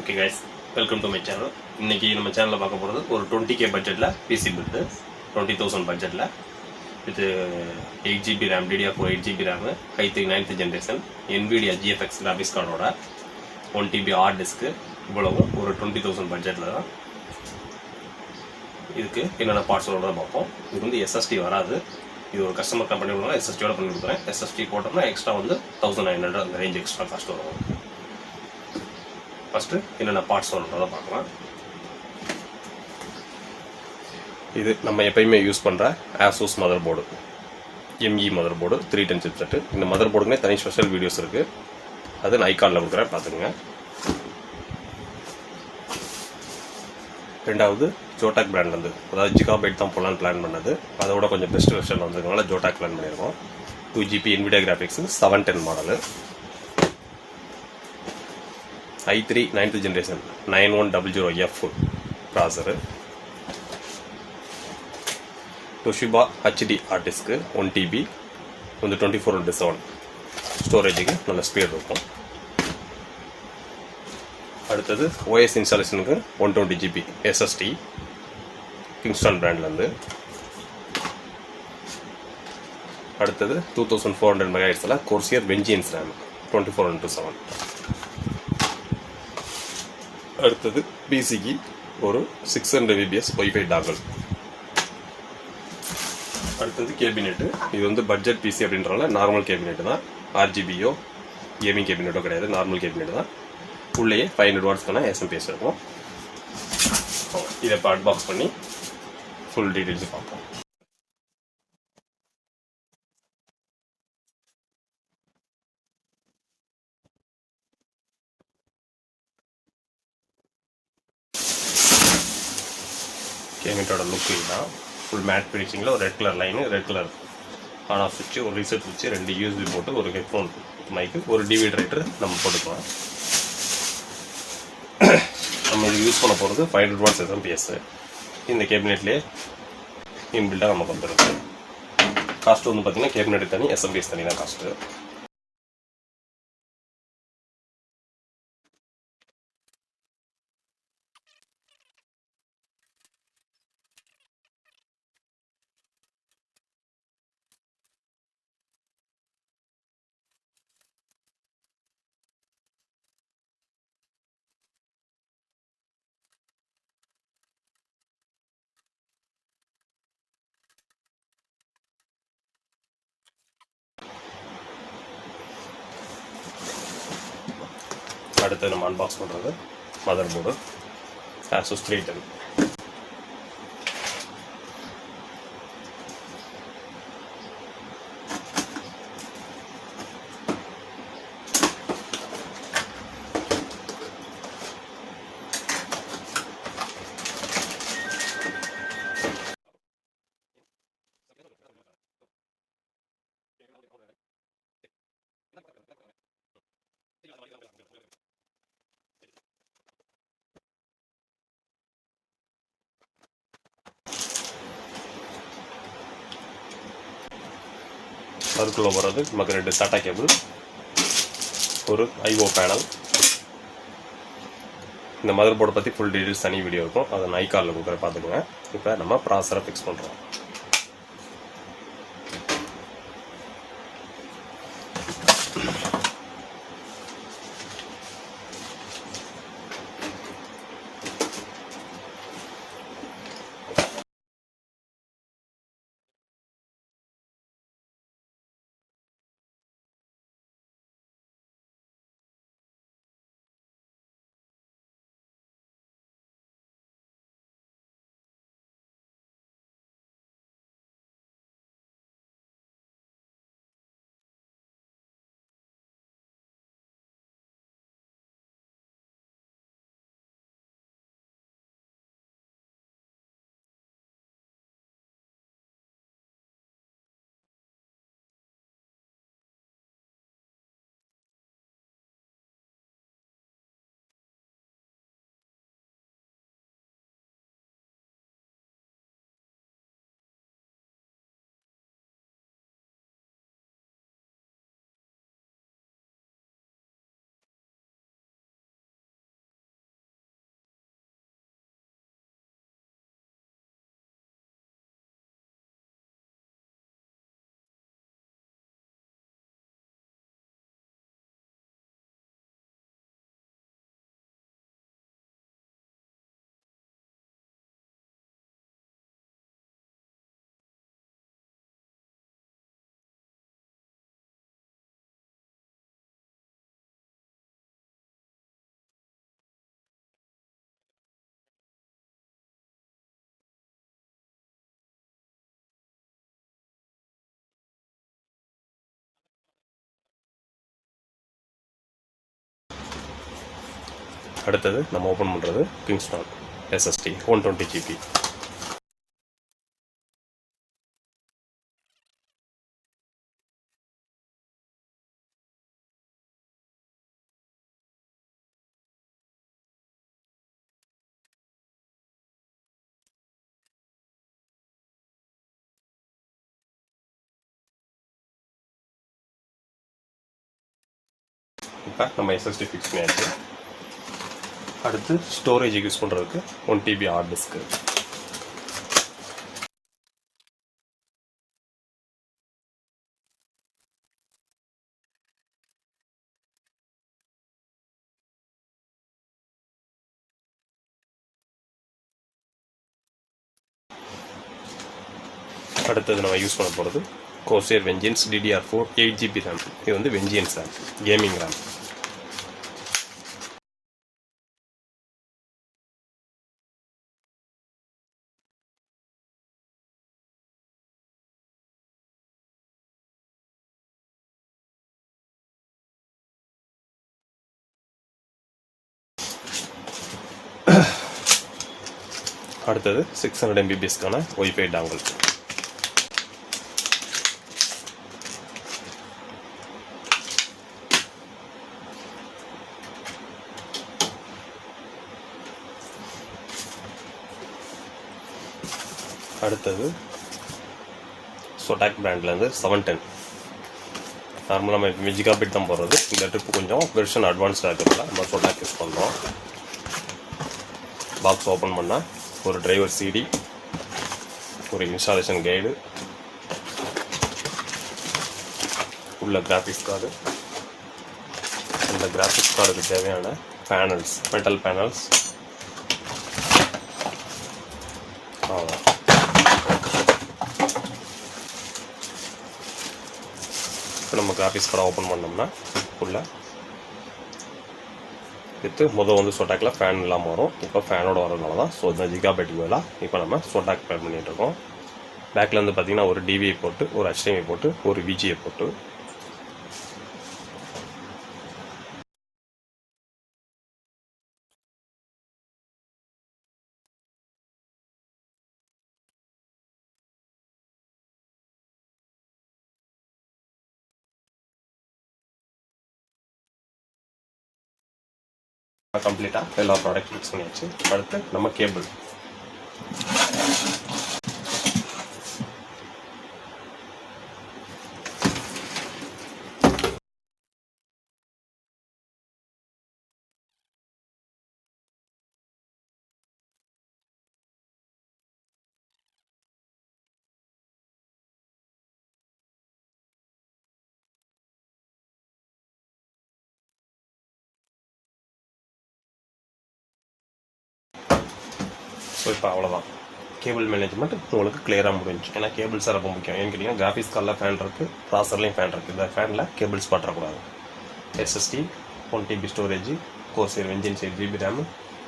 Okay guys, welcome to my channel. இன்னைக்கு நம்ம சேனல்ல பார்க்க போறது ஒரு 20k பட்ஜெட்ல PC build 20000 பட்ஜெட்ல with 8GB RAM DDR4 8GB RAM i3 9th generation Nvidia GFX graphics card ஓட 1TB hard disk இவ்வளவு ஒரு 20000 பட்ஜெட்ல தான் இதுக்கு என்னென்ன பார்ட்ஸ் வரத பார்ப்போம். இது வந்து SSD வராது. இது ஒரு கஸ்டமர் கம்பெனியோட SSD ஓட பண்ணி கொடுக்குறேன். SSD போட்டோம்னா எக்ஸ்ட்ரா வந்து 1900 அந்த ரேஞ்ச் எக்ஸ்ட்ரா காஸ்ட் வரும். ஃபர்ஸ்ட் என்னென்ன பார்ட்ஸ் வரத பார்க்கலாம். இது நம்ம எப்பயுமே யூஸ் பண்ணுற ASUS mother board, ME mother board 310 chipset. இந்த மதர் போர்டுக்குனே தனி ஸ்பெஷல் வீடியோஸ் இருக்குது, அது நான் ஐகானில் கொடுக்குறேன், பார்த்துக்குங்க. ரெண்டாவது ஜோடாக் பிராண்ட்லேருந்து, அதாவது ஜிகாபைட் தான் போலான்னு பிளான் பண்ணது, அதோட கொஞ்சம் பெஸ்ட் வெர்ஷன் வந்ததுனால ஜோடாக் பிளான் பண்ணியிருக்கோம். 2GB Nvidia graphics 710 model, i3 9th generation 9100F processor, Toshiba HD hard disk 1TB வந்து 24/7 ஸ்டோரேஜுக்கு நல்ல ஸ்பீட் இருக்கும். அடுத்தது OS இன்ஸ்டாலேஷனுக்கு 120GB SSD கிங்ஸ்டன் பிராண்ட்லேருந்து. அடுத்தது 2400 MHz கோர்சியர் வெஞ்சியன்ஸ் ரேம் 24/7. அடுத்தது பிசிக்கு ஒரு 600 VBS WIFI டாங்கல். அடுத்தது கேபினெட்டு. இது வந்து பட்ஜெட் பிசி அப்படின்றனால நார்மல் கேபினெட்டு தான், RGBயோ கேமிங் கேபினெட்டோ கிடையாது, நார்மல் கேபினெட் தான். உள்ளேயே 500 வாட்ஸ்க்கான SMS இருக்கும். இதை இப்போ அன்பாக்ஸ் பண்ணி ஃபுல் டீட்டெயில்ஸ் பார்ப்போம். கேபினெட்டோட லுக் இதுதான். ஃபுல் மேட் ஃபினிஷிங்கில் ஒரு red colour line, red colour on off சுவிட்சு, ஒரு ரீசெட் சுவிட்சு, 2 USB போட்டு, ஒரு ஹெட்ஃபோன் மைக்கு, ஒரு டிவிடி ரைட்டர் நம்ம போட்டுக்கலாம். நம்ம இது யூஸ் பண்ண போகிறது 500 வாட்ஸ் SMS. இந்த கேபினெட்லேயே இன்பில்டாக நமக்கு வந்துருக்கு. காஸ்ட்டு வந்து பார்த்திங்கன்னா கேபினெட் தனி, SMS தனி தான் காஸ்ட்டு. அடுத்து நம்ம அன்பாக்ஸ் பண்ணுறது மதர் போர்டு ASUS 310. அதுக்குள்ளே வர்றது நமக்கு 2 SATA கேபிள், ஒரு IO பேனல். இந்த மதர் போர்டை பற்றி ஃபுல் டீட்டெயில்ஸ் தனி வீடியோ இருக்கும், அதை நான் ஐகானில் கொடுக்குற பார்த்துக்கோங்க. இப்போ நம்ம ப்ராசரை ஃபிக்ஸ் பண்ணுறோம். அடுத்தது நம்ம ஓப்பன் பண்ணுறது கிங்ஸ்டான் SSD 120 GB. இப்போ நம்ம SSD ஃபிக்ஸ் பண்ணியாச்சு. அடுத்து ஸ்டோரேஜ் யூஸ் பண்ணுறதுக்கு 1 TB ஹார்ட் டிஸ்க்கு. அடுத்தது நம்ம யூஸ் பண்ண போகிறது Corsair Vengeance DDR4 8 GB RAM. இது வந்து Vengeance RAM, கேமிங் RAM. அடுத்தது 600 MBPSக்கான WIFI dongle. அடுத்தது சொடாக் பிராண்ட்லேருந்து 710. நார்மலாக நம்ம ஜிகாபிட் தான் போடுறது. இந்த ட்ரிப்பு கொஞ்சம் வெர்ஷன் அட்வான்ஸ்டாக இருக்கிறதுல நம்ம சொடாக் யூஸ் பண்ணுறோம். பாக்ஸ் ஓப்பன் பண்ணால் ஒரு டிரைவர் CD, ஒரு இன்ஸ்டாலேஷன் கைடு, உள்ள கிராஃபிக்ஸ் கார்டு, அந்த கிராஃபிக்ஸ் கார்டுக்கு தேவையான பேனல்ஸ், மெட்டல் பேனல்ஸ். இப்போ நம்ம கிராஃபிக்ஸ் கார்டை ஓப்பன் பண்ணோம்னா உள்ள வித்து முதல் வந்து சொட்டாக்கில் ஃபேன் இல்லாமல் வரும். இப்போ ஃபேனோட வரதுனால தான் ஸோ இந்த ஜிகாபைட்டுக்கு பதிலாக இப்போ நம்ம சொட்டாக் பேர் பண்ணிகிட்ருக்கோம். பேக்கில் வந்து பார்த்திங்கன்னா ஒரு DVI போட்டு, ஒரு HDMI போட்டு, ஒரு VGA போட்டு, கம்ப்ளீட்டாக எல்லா ப்ராடக்ட் ஃபிக்ஸ் பண்ணியாச்சு. அடுத்து நம்ம கேபிள். ஸோ இப்போ அவ்வளோதான், கேபிள் மேனேஜ்மெண்ட் உங்களுக்கு கிளியராக முடிஞ்சு. ஏன்னா கேபிள்ஸ் ரொம்ப முக்கியம். ஏன்னு கேட்டிங்கன்னா கிராஃபிக்ஸ் கார்டில் ஃபேன் இருக்குது, ப்ராசர்லேயும் ஃபேன் இருக்குது. இந்த ஃபேனில் கேபிள்ஸ் பற்றக்கூடாது. SSD 1 TB storage, Corsair Vengeance 8 GB RAM,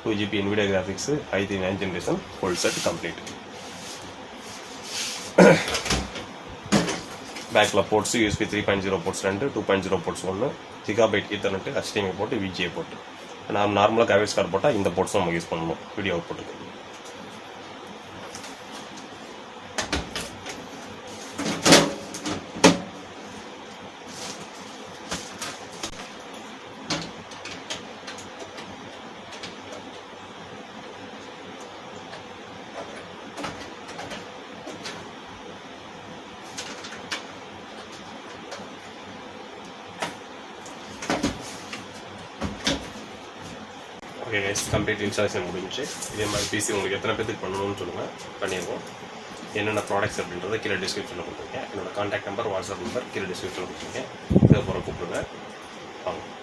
2 GB Nvidia graphics, i3 9th generation, full set complete. பேக்கில் ports USB 3.0 ports 2, 2.0 ports 1, gigabyte ethernet, HDMI போட்டு, VGA போட்டு. நாம் நார்மலாக கிராஃபிக்ஸ் கார்டு போட்டால் இந்த போர்ட்ஸ் நம்ம யூஸ் பண்ணணும் வீடியோ அவுட்புட்டுக்கு. ஓகே கைஸ், கம்ப்ளீட் இன்ஸ்டாலேஷன் முடிஞ்சு. இதே மாதிரி பிசி உங்களுக்கு எத்தனை பேருக்கு பண்ணணும்னு சொல்லுங்கள், பண்ணிடுவோம். என்னென்ன ப்ராடக்ட்ஸ் அப்படின்றத கீழே டிஸ்கிரிப்ஷனில் கொடுத்துருக்கேன். என்னோட கான்டாக்ட் நம்பர், வாட்ஸ்அப் நம்பர் கீழே டிஸ்கிரிப்ஷனில் கொடுத்துருக்கேன். இதை போகிற கூப்பிடுங்க. வாங்க.